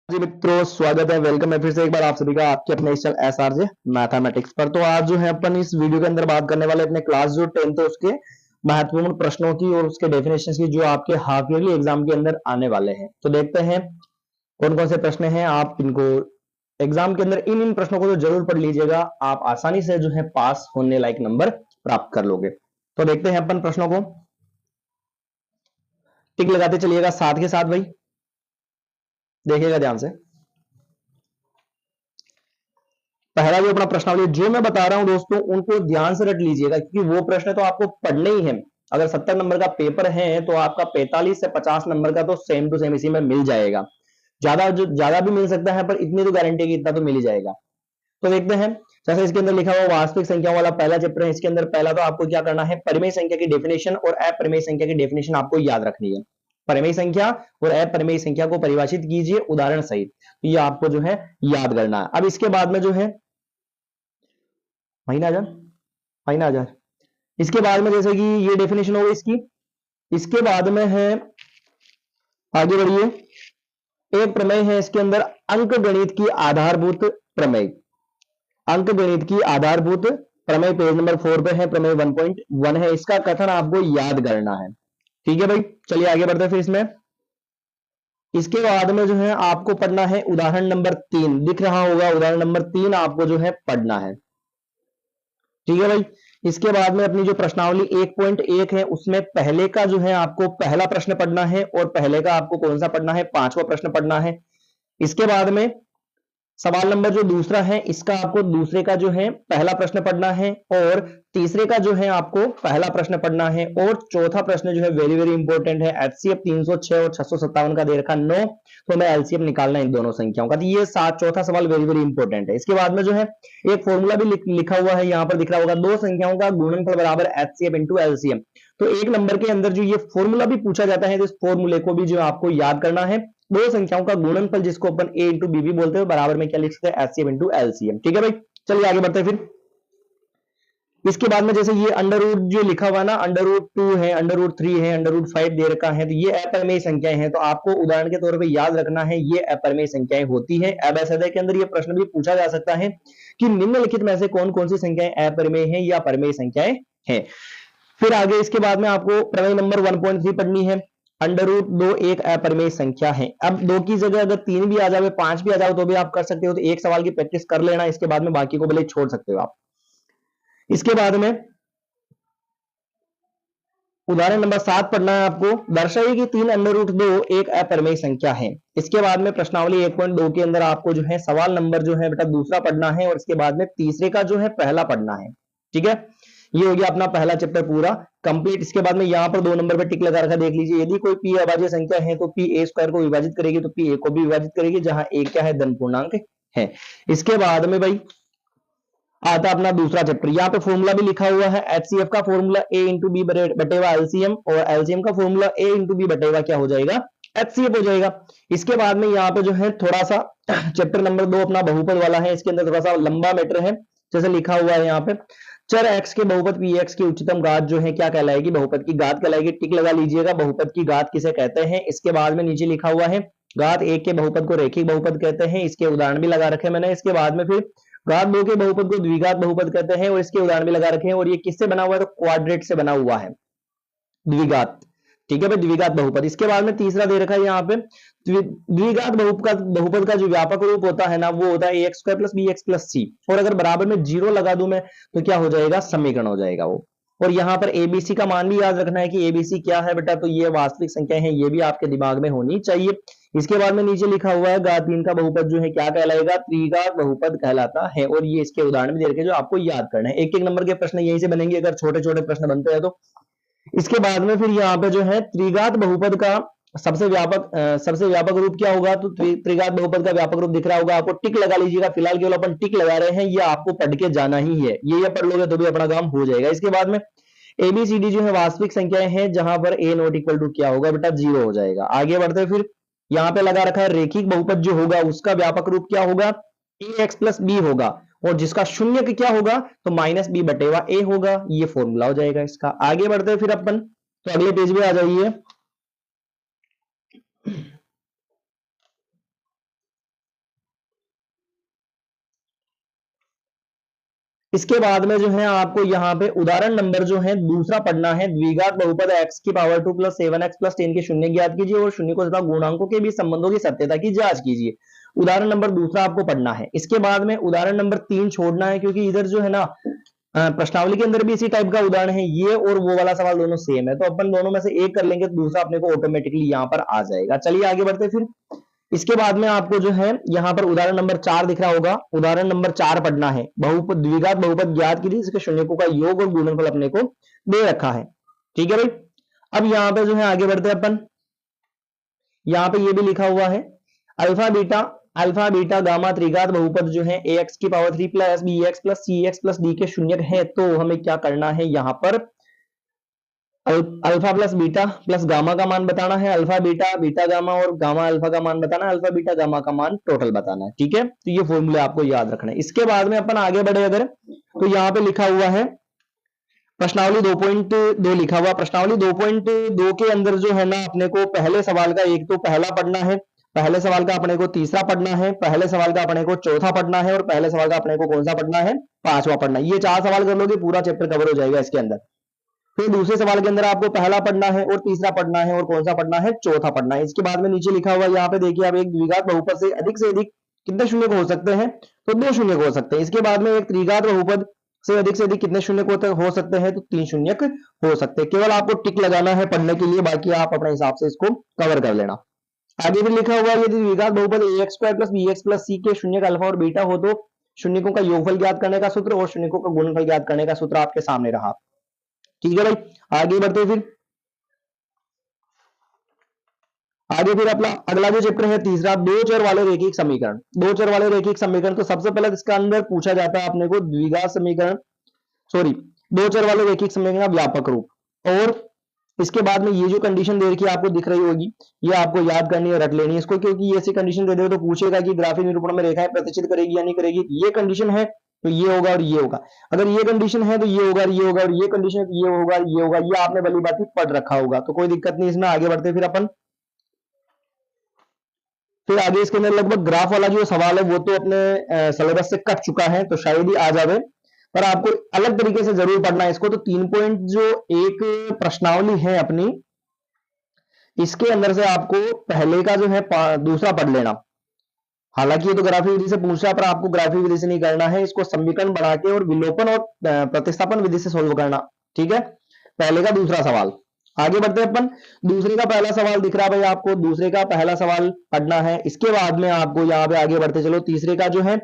जी मित्रों, स्वागत है। वेलकम है फिर से एक बार आप सभी का आपके अपने एसआरजे मैथमेटिक्स पर। तो आज जो है अपन इस वीडियो के अंदर बात करने वाले अपने क्लास जो 10th है उसके महत्वपूर्ण प्रश्नों की और उसके डेफिनेशन की जो आपके हाफ ईयरली एग्जाम के अंदर आने वाले हैं। तो देखते हैं कौन कौन से प्रश्न हैं। आप इनको एग्जाम के अंदर इन इन प्रश्नों को तो जरूर पढ़ लीजिएगा, आप आसानी से जो है पास होने लायक नंबर प्राप्त कर लोगे। तो देखते हैं अपन प्रश्नों को, टिक लगाते चलिएगा साथ के साथ। भाई देखिएगा ध्यान से। पहला जो अपना प्रश्नावली जो मैं बता रहा हूं दोस्तों, उनको ध्यान से रट लीजिएगा, क्योंकि वो प्रश्न तो आपको पढ़ने ही है। अगर 70 नंबर का पेपर है तो आपका 45 से 50 नंबर का तो सेम टू सेम इसी में मिल जाएगा। ज्यादा भी मिल सकता है, पर इतनी तो गारंटी है कि इतना तो मिल ही जाएगा। तो देखते हैं। जैसे इसके अंदर लिखा हुआ वास्तविक संख्याओं वाला पहला चैप्टर है, इसके अंदर पहला तो आपको क्या करना है, परिमेय संख्या की डेफिनेशन और अपरिमेय संख्या की डेफिनेशन आपको याद रखनी है। परिमेय संख्या और अपरिमेय संख्या को परिभाषित कीजिए उदाहरण सहित, ये आपको जो है याद करना है। अब इसके बाद में जो है महीना हजार महीना हजार इसके बाद में जैसे कि ये डेफिनेशन हो गई इसकी। इसके बाद में है, आगे बढ़िए, एक प्रमेय है इसके अंदर, अंक गणित की आधारभूत प्रमेय। अंक गणित की आधारभूत प्रमेय पेज नंबर 4 पे है, प्रमेय 1.1 है। इसका कथन आपको याद करना है। ठीक है भाई, चलिए आगे बढ़ते हैं फिर इसमें। इसके बाद में जो है आपको पढ़ना है उदाहरण नंबर 3, दिख रहा होगा उदाहरण नंबर 3 आपको जो है पढ़ना है। ठीक है भाई। इसके बाद में अपनी जो प्रश्नावली 1.1 है उसमें पहले का जो है आपको पहला प्रश्न पढ़ना है, और पहले का आपको कौन सा पढ़ना है, 5वां प्रश्न पढ़ना है। इसके बाद में सवाल नंबर जो दूसरा है इसका आपको दूसरे का जो है पहला प्रश्न पढ़ना है, और तीसरे का जो है आपको पहला प्रश्न पढ़ना है, और चौथा प्रश्न जो है वेरी वेरी इंपॉर्टेंट है, एचसीएफ 306 और 657 का दे रखा 9, तो हमें एलसीएफ निकालना है इन दोनों संख्याओं का। तो ये चौथा सवाल वेरी वेरी इंपॉर्टेंट है। इसके बाद में जो है एक फॉर्मूला भी लिखा हुआ है, यहाँ पर दिख रहा होगा, दो संख्याओं का गुणनफल बराबर एचसीएफ इंटू एलसीएम। तो एक नंबर के अंदर जो ये फॉर्मूला भी पूछा जाता है, तो इस फॉर्मूले को भी जो आपको याद करना है। दो संख्याओं का गुणनफल जिसको अपन a इंटू बी भी बोलते हैं, बराबर में क्या लिख सकते हैं, एचसीएफ इंटू एलसीएम। ठीक है भाई, चलिए आगे बढ़ते हैं फिर। इसके बाद में जैसे ये अंडर रूट जो लिखा हुआ ना, अंडर रूट 2 है, अंडर रूट 3 है, अंडर रूट 5 दे रखा है, तो ये अपरिमेय संख्याएं हैं। तो आपको उदाहरण के तौर पे याद रखना है ये अपरिमेय संख्याएं होती है। अब ऐसे के अंदर ये प्रश्न भी पूछा जा सकता है कि निम्नलिखित में से कौन कौन सी संख्याएं अपरिमेय हैं या परिमेय संख्याएं हैं। फिर आगे इसके बाद में आपको प्रमेय नंबर 1.3 पढ़नी है। अंडर रूट 2 एक अपरिमेय संख्या है। अब 2 की जगह अगर 3 भी आ जाए, 5 भी आ जाओ तो भी आप कर सकते हो। तो एक सवाल की प्रैक्टिस कर लेना, इसके बाद में बाकी को भले छोड़ सकते हो आप। इसके बाद में उदाहरण नंबर 7 पढ़ना है आपको। दर्शाइए कि 3 अंडर रूट 2 एक अपरिमेय संख्या है। इसके बाद में प्रश्नावली 1.2 के अंदर आपको जो है सवाल नंबर जो है बेटा दूसरा पढ़ना है, और इसके बाद में तीसरे का जो है पहला पढ़ना है। ठीक है, ये हो गया अपना पहला चैप्टर पूरा कंप्लीट। इसके बाद में यहाँ पर 2 नंबर पे टिक लगा रखा, देख लीजिए। यदि कोई पी अभाज्य संख्या है तो पी ए स्क्वायर को विभाजित करेगी, तो पी ए को भी विभाजित करेगी, जहां ए क्या है, धन पूर्णांक है। इसके बाद में भाई आता अपना दूसरा चैप्टर। यहाँ पे फॉर्मूला भी लिखा हुआ है, एचसीएफ का फॉर्मूला ए इंटू बी बटेवा एलसीएम, और एलसीएम का फॉर्मूला ए इंटू बी बटेवा क्या हो जाएगा, एचसीएफ हो जाएगा। इसके बाद में यहाँ पे जो है थोड़ा सा चैप्टर नंबर 2 अपना बहुपद वाला है, इसके अंदर थोड़ा सा लंबा मैटर है। जैसे लिखा हुआ है यहाँ पे, चर x के बहुपद पी एक्स की उच्चतम घात जो है क्या कहलाएगी, बहुपद की घात कहलाएगी। टिक लगा लीजिएगा, बहुपद की घात किसे कहते हैं। इसके बाद में नीचे लिखा हुआ है, घात 1 के बहुपद को रैखिक बहुपद कहते हैं, इसके उदाहरण भी लगा रखे मैंने। इसके बाद में फिर घात 2 के बहुपद को द्विघात बहुपद कहते हैं, और इसके उदाहरण भी लगा रखे हैं। और ये किससे बना हुआ है, तो क्वाड्रेट से बना हुआ है, द्विघात। ठीक है भाई, द्विघात बहुपद। इसके बाद में तीसरा दे रखा है यहाँ पे, द्विघात बहुपद का जो व्यापक रूप होता है ना, वो होता है ax square plus B X plus C, और अगर बराबर में 0 लगा दूं मैं तो क्या हो जाएगा, समीकरण हो जाएगा वो। और यहाँ पर एबीसी का मान भी याद रखना है कि एबीसी क्या है बेटा, तो ये वास्तविक संख्या है, ये भी आपके दिमाग में होनी चाहिए। इसके बाद में नीचे लिखा हुआ है, घात 3 का बहुपद जो है क्या कहलाएगा, त्रिघात बहुपद कहलाता है, और ये इसके उदाहरण भी दे रखे जो आपको याद करना है। एक एक नंबर के प्रश्न यहीं से बनेंगे अगर छोटे छोटे प्रश्न बनते हैं तो। इसके बाद में फिर यहाँ पे जो है त्रिघात बहुपद का सबसे व्यापक रूप क्या होगा, तो त्रिघात बहुपद का व्यापक रूप दिख रहा होगा आपको, टिक लगा लीजिएगा। फिलहाल केवल अपन टिक लगा रहे हैं, ये आपको पढ़ के जाना ही है, ये पढ़ लोगे तो भी अपना काम हो जाएगा। इसके बाद में एबीसीडी जो है वास्तविक संख्याएं हैं, जहां पर ए नॉट इक्वल टू क्या होगा बेटा, 0 हो जाएगा। आगे बढ़ते फिर यहाँ पे लगा रखा है रेखिक बहुपद जो होगा उसका व्यापक रूप क्या होगा, ए एक्स प्लस बी होगा, और जिसका शून्य क्या होगा, तो माइनस बी बटेवा ए होगा। ये फॉर्मूला हो जाएगा इसका। आगे बढ़ते हैं फिर अपन, तो अगले पेज पे आ जाइए। इसके बाद में जो है आपको यहाँ पे उदाहरण नंबर जो है दूसरा पढ़ना है। द्विघात बहुपद x की पावर 2 प्लस 7x प्लस 10 के शून्य ज्ञात कीजिए और शून्य को तथा गुणांकों के बीच संबंधों की सत्यता की जांच कीजिए। उदाहरण नंबर दूसरा आपको पढ़ना है। इसके बाद में उदाहरण नंबर 3 छोड़ना है, क्योंकि इधर जो है ना प्रश्नावली के अंदर भी इसी टाइप का उदाहरण है, ये और वो वाला सवाल दोनों सेम है, तो अपन दोनों में से एक कर लेंगे तो दूसरा अपने को ऑटोमेटिकली यहाँ पर आ जाएगा। चलिए आगे बढ़ते फिर। इसके बाद में आपको जो है यहाँ पर उदाहरण नंबर 4 दिख रहा होगा, उदाहरण नंबर 4 पढ़ना है। बहुपद द्विघात बहुपद ज्ञात कीजिए जिसके शून्यकों का योग और गुणनफल अपने को दे रखा है। ठीक है भाई, अब यहाँ पे जो है आगे बढ़ते हैं अपन। यहाँ पे ये भी लिखा हुआ है अल्फा बीटा गामा त्रिघात बहुपद जो है ax की power 3 plus bx plus cx plus d के शून्यक है, तो हमें क्या करना है, यहाँ पर alpha plus beta plus gamma का मान बताना है, अल्फा बीटा बीटा गामा और गामा अल्फा का मान बताना है, अल्फा बीटा गामा का मान टोटल बताना है। ठीक है, तो ये फॉर्मूले आपको याद रखना है। इसके बाद में अपन आगे बढ़े अगर, तो यहाँ पे लिखा हुआ है प्रश्नावली 2.2 लिखा हुआ। प्रश्नावली 2.2 के अंदर जो है ना अपने को पहले सवाल का एक तो पहला पढ़ना है, पहले सवाल का अपने को तीसरा पढ़ना है, पहले सवाल का अपने को चौथा पढ़ना है और पहले सवाल का अपने को कौन सा पढ़ना है, पांचवा पढ़ना है। ये 4 सवाल कर लोगे पूरा चैप्टर कवर हो जाएगा इसके अंदर। फिर दूसरे सवाल के अंदर आपको पहला पढ़ना है और तीसरा पढ़ना है और कौन सा पढ़ना है, चौथा पढ़ना है। इसके बाद में नीचे लिखा हुआ यहाँ पे देखिए आप, एक द्विघात बहुपद से अधिक कितने शून्य हो सकते हैं, तो 2 शून्य हो सकते हैं। इसके बाद में एक त्रिघात बहुपद से अधिक कितने शून्य हो सकते हैं, तो 3 शून्य हो सकते हैं। केवल आपको टिक लगाना है पढ़ने के लिए, बाकी आप अपने हिसाब से इसको कवर कर लेना। आगे भी लिखा हुआ है यदि द्विघात बहुपद ax square plus bx plus c के शून्यक अल्फा और बीटा हो तो शून्यकों का योगफल ज्ञात करने का सूत्र और शून्यकों का गुणनफल ज्ञात करने का सूत्र आपके सामने रहा। ठीक है भाई, आगे बढ़ते फिर। आगे फिर अपना अगला जो चैप्टर है तीसरा, दो चर वाले रैखिक समीकरण। दो चर वाले रैखिक समीकरण, तो सबसे पहले इसका अंदर पूछा जाता है अपने को द्विघात समीकरण, दो चर वाले रैखिक समीकरण का व्यापक रूप, और इसके बाद में ये जो कंडीशन दे रखी है आपको दिख रही होगी, ये आपको याद करनी है, रट लेनी है इसको, क्योंकि ये ऐसी कंडीशन दे दे तो पूछेगा कि ग्राफिक निरूपण में रेखाएं प्रतिच्छेद करेगी या नहीं करेगी। ये कंडीशन है तो ये होगा और ये होगा, अगर ये कंडीशन है तो ये होगा और ये होगा, और ये कंडीशन है तो ये होगा ये होगा। ये आपने भली बात पढ़ रखा होगा, तो कोई दिक्कत नहीं इसमें। आगे बढ़ते फिर अपन। फिर आगे इसके अंदर लगभग ग्राफ वाला जो सवाल है वो तो अपने सिलेबस से कट चुका है, तो शायद ही आ जावे, पर आपको अलग तरीके से जरूर पढ़ना है इसको। तो 3 पॉइंट जो एक प्रश्नावली है अपनी, इसके अंदर से आपको पहले का जो है दूसरा पढ़ लेना। हालांकि ये तो ग्राफिक विधि से पूछा, पर आपको ग्राफिक विधि से नहीं करना है, इसको समीकरण बना के और विलोपन और प्रतिस्थापन विधि से सोल्व करना। ठीक है, पहले का दूसरा सवाल। आगे बढ़ते हैं अपन। दूसरे का पहला सवाल दिख रहा है भाई आपको, दूसरे का पहला सवाल पढ़ना है। इसके बाद में आपको यहाँ पे आगे बढ़ते चलो, तीसरे का जो है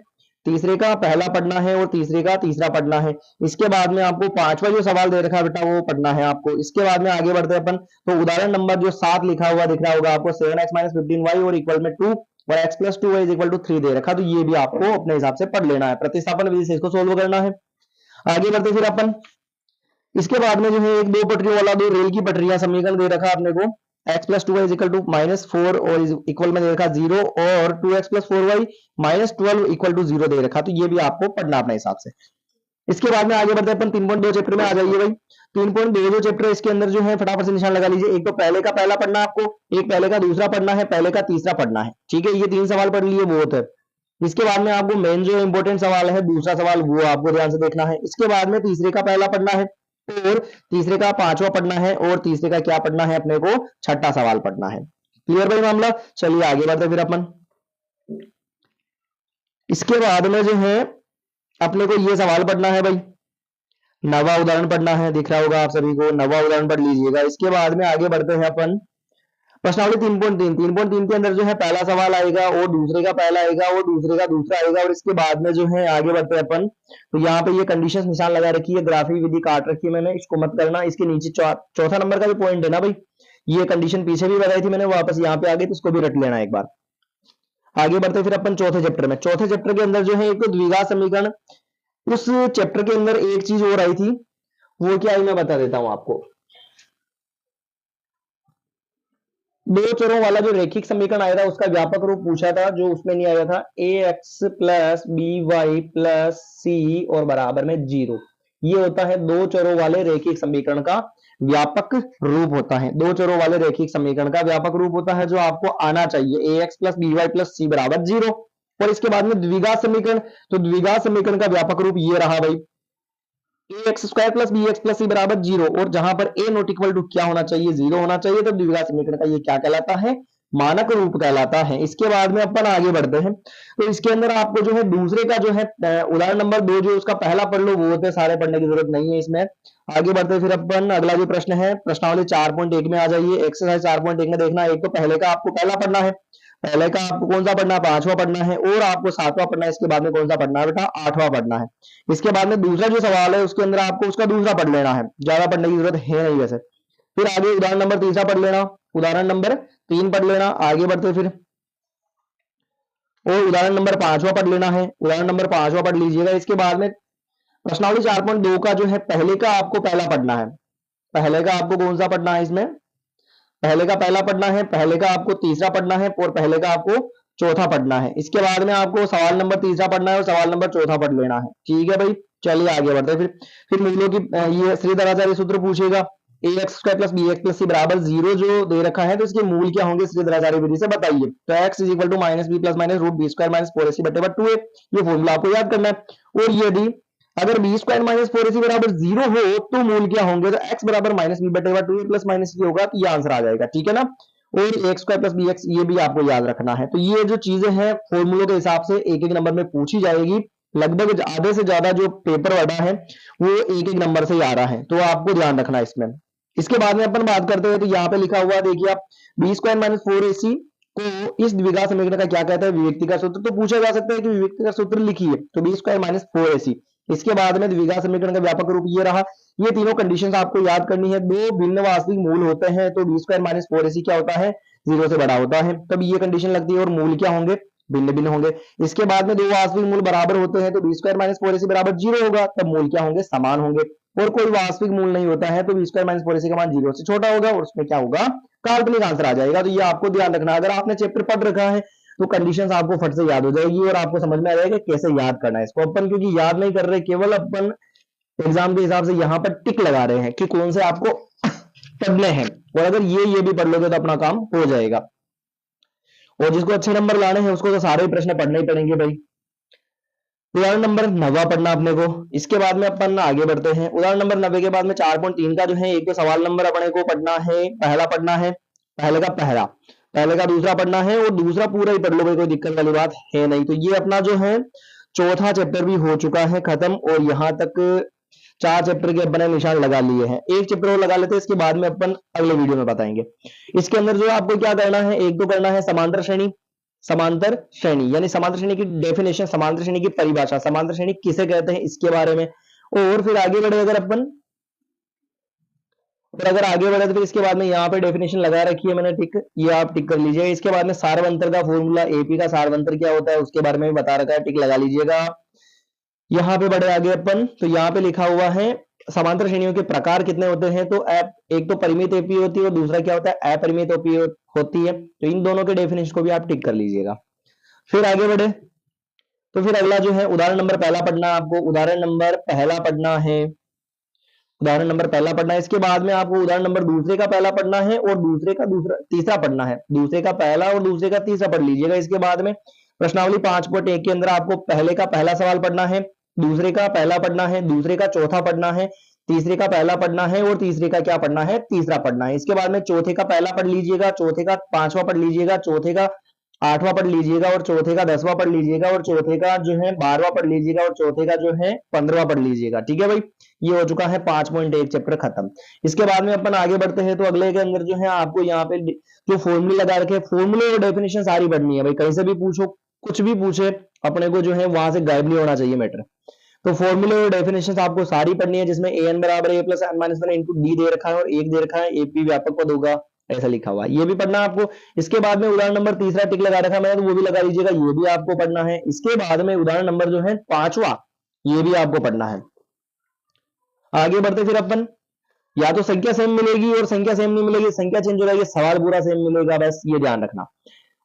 तीसरे का पहला पढ़ना है और तीसरे का तीसरा पढ़ना है। इसके बाद में आपको पांचवा जो सवाल दे रखा है बेटा वो पढ़ना है आपको। इसके बाद में आगे बढ़ते हैं अपन। तो उदाहरण नंबर जो 7 लिखा हुआ दिख रहा होगा आपको, 7x माइनस 15y और इक्वल में 2 और x plus 2y is equal to 3 दे रखा, तो ये भी आपको अपने हिसाब से पढ़ लेना है, प्रतिस्थापन विधि से इसको सोल्व करना है। आगे बढ़ते फिर अपन। इसके बाद में जो है एक दो पटरियों वाला, दो रेल की पटरियां समीकरण दे रखा अपने को, x plus 2y is equal to -4 और इक्वल में दे रखा 0 और 2x plus 4y minus 12 equal to 0 दे रखा, तो ये भी आपको पढ़ना अपने हिसाब से। इसके बाद में आगे बढ़ते हैं अपन 3.2 चैप्टर में आ जाइए भाई। 3.2 जो चैप्टर है इसके अंदर जो है फटाफट से निशान लगा लीजिए। एक तो पहले का पहला पढ़ना आपको, एक पहले का दूसरा पढ़ना है, पहले का तीसरा पढ़ना है। ठीक है, ये 3 सवाल पढ़ लिए बहुत है। इसके बाद में आपको मेन जो इंपॉर्टेंट सवाल है दूसरा सवाल, वो आपको ध्यान से देखना है। इसके बाद में तीसरे का पहला पढ़ना है और तीसरे का पांचवा पढ़ना है और तीसरे का क्या पढ़ना है अपने को, छठा सवाल पढ़ना है। क्लियर भाई मामला। चलिए आगे बढ़ते फिर अपन। इसके बाद में जो है अपने को ये सवाल पढ़ना है भाई, नवा उदाहरण पढ़ना है, दिख रहा होगा आप सभी को, नवा उदाहरण पढ़ लीजिएगा। इसके बाद में आगे बढ़ते हैं अपन प्रश्नावली 3.3 के अंदर जो है पहला सवाल आएगा और दूसरे का पहला आएगा और दूसरे का दूसरा आएगा, और इसके बाद में जो है आगे बढ़ते हैं अपन। तो यहाँ पे ये कंडीशन निशान लगा रखी है, ग्राफिक विधि काट रखी है मैंने, इसको मत करना। इसके नीचे चौथा नंबर का जो पॉइंट है ना भाई, ये कंडीशन पीछे भी बताई थी मैंने, वापस यहाँ पे आ गई, तो इसको भी रट लेना एक बार। आगे बढ़ते फिर अपन चौथे चैप्टर में। चौथे चैप्टर के अंदर जो है एक तो द्विघात समीकरण, उस चैप्टर के अंदर एक चीज और आई थी, वो क्या है मैं बता देता हूं आपको। दो चरों वाला जो रैखिक समीकरण आया था उसका व्यापक रूप पूछा था, जो उसमें नहीं आया था, ax plus by plus c और बराबर में 0। ये होता है दो चरों वाले रैखिक समीकरण का व्यापक रूप होता है। दो चरों वाले रैखिक समीकरण का व्यापक रूप होता है जो आपको आना चाहिए, ax plus by plus c बराबर 0। और इसके बाद में द्विघात समीकरण, तो द्विघात समीकरण का व्यापक रूप ये रहा भाई, A X square plus B X plus C बराबर 0 और जहां पर ए नॉट इक्वल टू क्या होना चाहिए, 0 होना चाहिए, तो द्विघात समीकरण का ये क्या कहलाता है, मानक रूप कहलाता है। इसके बाद में अपन आगे बढ़ते हैं। तो इसके अंदर आपको जो है दूसरे का जो है उदाहरण नंबर 2 जो उसका पहला पढ़ लो, वो होते सारे पढ़ने की जरूरत नहीं है इसमें। आगे बढ़ते फिर अपन अगला जो प्रश्न है प्रश्नावली 4.1 में आ जाइए। एक्सरसाइज 4.1 में देखना, एक तो पहले का आपको पहला पढ़ना है, पहले का आपको कौन सा पढ़ना है, पांचवा पढ़ना है, और आपको सातवां पढ़ना है। इसके बाद में कौन सा पढ़ना है बेटा, आठवां पढ़ना है। इसके बाद में दूसरा जो सवाल है उसके अंदर आपको उसका दूसरा पढ़ लेना है, ज्यादा पढ़ने की जरूरत है नहीं वैसे। फिर आगे उदाहरण नंबर तीसरा पढ़ लेना, उदाहरण नंबर 3 पढ़ लेना। आगे बढ़ते फिर और उदाहरण नंबर 5वां पढ़ लेना है, उदाहरण नंबर 5वां पढ़ लीजिएगा। इसके बाद में प्रश्नावली 4.2 का जो है पहले का आपको पहला पढ़ना है, पहले का आपको कौन सा पढ़ना है, इसमें पहले का पहला पढ़ना है, पहले का आपको तीसरा पढ़ना है और पहले का आपको चौथा पढ़ना है। इसके बाद में आपको सवाल नंबर तीसरा पढ़ना है और सवाल नंबर चौथा पढ़ लेना है। ठीक है भाई, चलिए आगे बढ़ते हैं। फिर मूल्यों की ये श्रीधराचार्य सूत्र पूछेगा, A X square plus B X plus C बराबर 0 जो दे रखा है, तो इसके मूल क्या होंगे श्रीधराचार्य विधि से बताइए। तो x is equal to minus b plus minus root b square minus 4ac बटे 2a, ये फॉर्मूला आपको याद करना है। और यदि अगर बी स्क्वायर माइनस 4ac बराबर 0 हो तो मूल क्या होंगे, तो एक्स बराबर माइनस बी बटे 2a प्लस माइनस c होगा, तो ये आंसर आ जाएगा। ठीक है ना, और x square plus B x ये भी आपको याद रखना है। तो ये जो चीजें हैं फॉर्मूलों के हिसाब से एक एक नंबर में पूछी जाएगी। लगभग आधे से ज्यादा जो पेपर बड़ा है वो एक एक नंबर से ही आ रहा है, तो आपको ध्यान रखना है इसमें। इसके बाद में अपन बात करते हैं, तो यहाँ पे लिखा हुआ देखिए आप, बी स्क्वायर माइनस 4ac को इस द्विघात समीकरण का क्या कहता है, विभक्ति का सूत्र। तो पूछा जा सकता है कि विभक्ति का सूत्र लिखिए, तो बी स्क्वायर माइनस 4ac। इसके बाद में द्विघात समीकरण का व्यापक रूप ये रहा। ये तीनों कंडीशंस आपको याद करनी है। दो भिन्न वास्तविक मूल होते हैं तो बी स्क्वायर माइनस 4ac क्या होता है, 0 से बड़ा होता है, तब ये कंडीशन लगती है। और मूल क्या होंगे, भिन्न भिन्न होंगे। इसके बाद में दो वास्तविक मूल बराबर होते हैं तो बी स्क्वायर माइनस 4ac बराबर 0 होगा, तब मूल क्या होंगे, समान होंगे। और कोई वास्तविक मूल नहीं होता है तो बी स्क्वायर माइनस 4ac का मान 0 से छोटा होगा और उसमें क्या होगा, काल्पनिक आंसर आ जाएगा। तो ये आपको ध्यान रखना। अगर आपने चैप्टर पढ़ रखा है तो कंडीशंस आपको फट से याद हो जाएगी और आपको समझ में आ जाएगा कैसे याद करना है इसको। अपन क्योंकि याद नहीं कर रहे, केवल अपन एग्जाम के हिसाब से यहाँ पर टिक लगा रहे हैं कि कौन से आपको पढ़ने हैं, और अगर ये भी पढ़ लोगे तो अपना काम हो जाएगा। और जिसको अच्छे नंबर लाने हैं उसको तो सारे प्रश्न पढ़ने ही पड़ेंगे भाई। उदाहरण नंबर 9 पढ़ना अपने को। इसके बाद में अपन आगे बढ़ते हैं। उदाहरण नंबर 9 के बाद में 4.3 का जो है एक तो सवाल नंबर अपने को पढ़ना है, पहला पढ़ना है, पहले का पहला, पहले का दूसरा पढ़ना है और दूसरा पूरा ही पढ़ लो भाई, कोई दिक्कत वाली बात है नहीं। तो ये अपना जो है चौथा चैप्टर भी हो चुका है खत्म, और यहां तक 4 चैप्टर के अपने निशान लगा लिए हैं। एक चैप्टर और लगा लेते हैं, इसके बाद में अपन अगले वीडियो में बताएंगे। इसके अंदर जो आपको क्या करना है, एक तो करना है समांतर श्रेणी। समांतर श्रेणी यानी समांतर श्रेणी की डेफिनेशन, समांतर श्रेणी की परिभाषा, समांतर श्रेणी किसे कहते हैं इसके बारे में। और फिर आगे बढ़े अगर अपन, और अगर आगे बढ़े तो फिर इसके बाद में यहाँ पे डेफिनेशन लगा रखी है मैंने टिक, ये आप टिक कर लीजिएगा। इसके बाद में सारवंतर का फॉर्मूला, एपी का सारवंतर क्या होता है उसके बारे में भी बता रखा है, टिक लगा लीजिएगा। यहाँ पे बढ़े आगे अपन, तो यहाँ पे लिखा हुआ है समांतर श्रेणियों के प्रकार कितने होते हैं। तो एक तो परिमित एपी होती है और दूसरा क्या होता है, अपरिमित एपी होती है। तो इन दोनों के डेफिनेशन को भी आप टिक कर लीजिएगा। फिर आगे बढ़े तो फिर अगला जो है उदाहरण नंबर पहला पढ़ना है आपको, उदाहरण नंबर पहला पढ़ना है, उदाहरण नंबर पहला पढ़ना है। इसके बाद में आपको उदाहरण नंबर दूसरे का पहला पढ़ना है और दूसरे का तीसरा पढ़ना है। दूसरे का पहला और दूसरे का तीसरा पढ़ लीजिएगा। इसके बाद में प्रश्नावली 5.1 के अंदर आपको पहले का पहला सवाल पढ़ना है, दूसरे का पहला पढ़ना है, दूसरे का चौथा पढ़ना है, तीसरे का पहला पढ़ना है और तीसरे का क्या पढ़ना है, तीसरा पढ़ना है। इसके बाद में चौथे का पहला पढ़ लीजिएगा, चौथे का 5वां पढ़ लीजिएगा, चौथे का 8वां पढ़ लीजिएगा और चौथे का 10वां पढ़ लीजिएगा और चौथे का जो है 12वां पढ़ लीजिएगा और चौथे का जो है 15वां पढ़ लीजिएगा। ठीक है भाई, ये हो चुका है 5.1 चैप्टर खत्म। इसके बाद में अपन आगे बढ़ते हैं। तो अगले के अंदर जो है आपको यहाँ पे जो फॉर्मूले लगा रखे, फॉर्मूले और डेफिनेशन सारी पढ़नी है भाई। कहीं से भी पूछो, कुछ भी पूछे, अपने को जो है वहां से गायब नहीं होना चाहिए मैटर। तो फॉर्मूले और डेफिनेशन आपको सारी पढ़नी है, जिसमें ए एन बराबर A plus N minus one into D दे रखा है और एक दे रखा है एपी व्यापक पद होगा, ऐसा लिखा हुआ है, ये भी पढ़ना आपको। इसके बाद में उदाहरण नंबर तीसरा टिक लगा रखा है मैंने, तो वो भी लगा लीजिएगा, ये भी आपको पढ़ना है। इसके बाद में उदाहरण नंबर जो है 5वां, ये भी आपको पढ़ना है। आगे बढ़ते फिर अपन, या तो संख्या सेम मिलेगी और संख्या सेम नहीं मिलेगी, संख्या चेंज हो जाएगी, सवाल पूरा सेम मिलेगा, बस ये ध्यान रखना।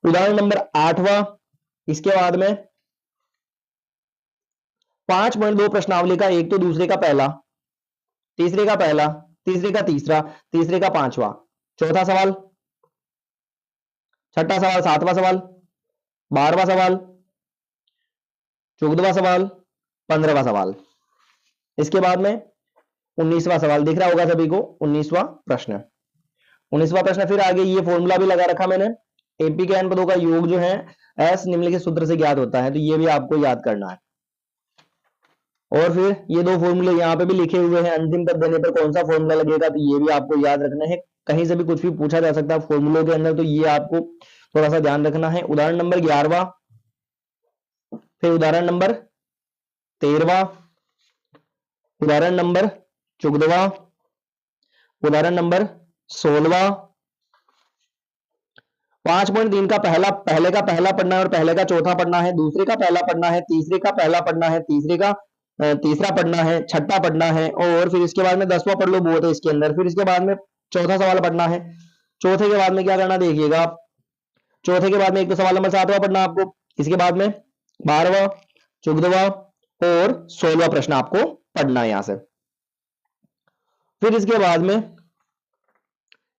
उदाहरण नंबर 8वां, इसके बाद में 5.2 प्रश्नावली का एक तो दूसरे का पहला, तीसरे का पहला, तीसरे का तीसरा, तीसरे का 5वां, चौथा सवाल, छठा सवाल, 7वां सवाल, 12वां सवाल, 14वां सवाल, 15वां सवाल। इसके बाद में 19वां सवाल दिख रहा होगा सभी को, 19वां प्रश्न। 19वां प्रश्न फिर आगे ये फॉर्मूला भी लगा रखा मैंने, एपी के एन पदों का योग जो है एस निम्नलिखित सूत्र से ज्ञात होता है, तो ये भी आपको याद करना है। और फिर ये दो फॉर्मूले यहाँ पे भी लिखे हुए हैं, अंतिम पद देने पर कौन सा फॉर्मूला लगेगा, तो ये भी आपको याद रखना है। कहीं से भी कुछ भी पूछा जा सकता है फॉर्मूलों के अंदर, तो ये आपको थोड़ा सा ध्यान रखना है। उदाहरण नंबर 11वां, फिर उदाहरण नंबर 13वां, उदाहरण नंबर 14वां, उदाहरण नंबर 16वां। 5.3 का पहले का पहला पढ़ना है और पहले का चौथा पढ़ना है, दूसरे का पहला पढ़ना है, तीसरे का पहला पढ़ना है, तीसरे का तीसरा पढ़ना है, छठा पढ़ना है, और फिर इसके बाद में 10वां पढ़ लो, बहुत है इसके अंदर। फिर इसके बाद में चौथा सवाल पढ़ना है। चौथे के बाद में क्या करना देखिएगा आप, चौथे के बाद में एक तो सवाल नंबर 7वां पढ़ना आपको, इसके बाद में 12वां, 14वां और 16वां प्रश्न आपको पढ़ना है यहां से। फिर इसके बाद में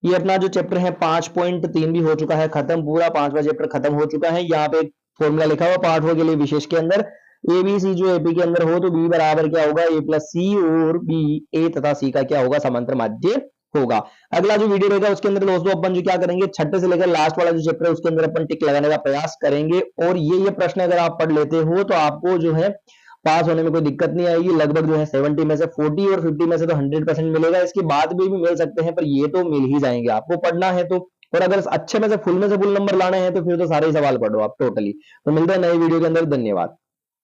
ये अपना जो चैप्टर है 5.3 भी हो चुका है खत्म, पूरा 5वां चैप्टर खत्म हो चुका है। यहाँ पे एक फॉर्मूला लिखा हुआ पार्ट हो के लिए विशेष के अंदर, ए बी सी जो एपी के अंदर हो तो बी बराबर क्या होगा, ए प्लस सी, और बी ए तथा सी का क्या होगा, समांतर माध्य होगा। अगला जो वीडियो रहेगा उसके अंदर दोस्तों अपन जो क्या करेंगे, छठे से लेकर लास्ट वाला जो चैप्टर है उसके अंदर अपन टिक लगाने का प्रयास करेंगे। और ये प्रश्न अगर आप पढ़ लेते हो तो आपको जो है पास होने में कोई दिक्कत नहीं आएगी। लगभग जो है 70 में से 40 और 50 में से तो 100% मिलेगा, इसके बाद भी मिल सकते हैं, पर ये तो मिल ही जाएंगे, आपको पढ़ना है तो। और अगर अच्छे में से फुल नंबर लाने हैं तो फिर तो सारे ही सवाल पढ़ो आप टोटली। तो मिलते हैं नई वीडियो के अंदर, धन्यवाद।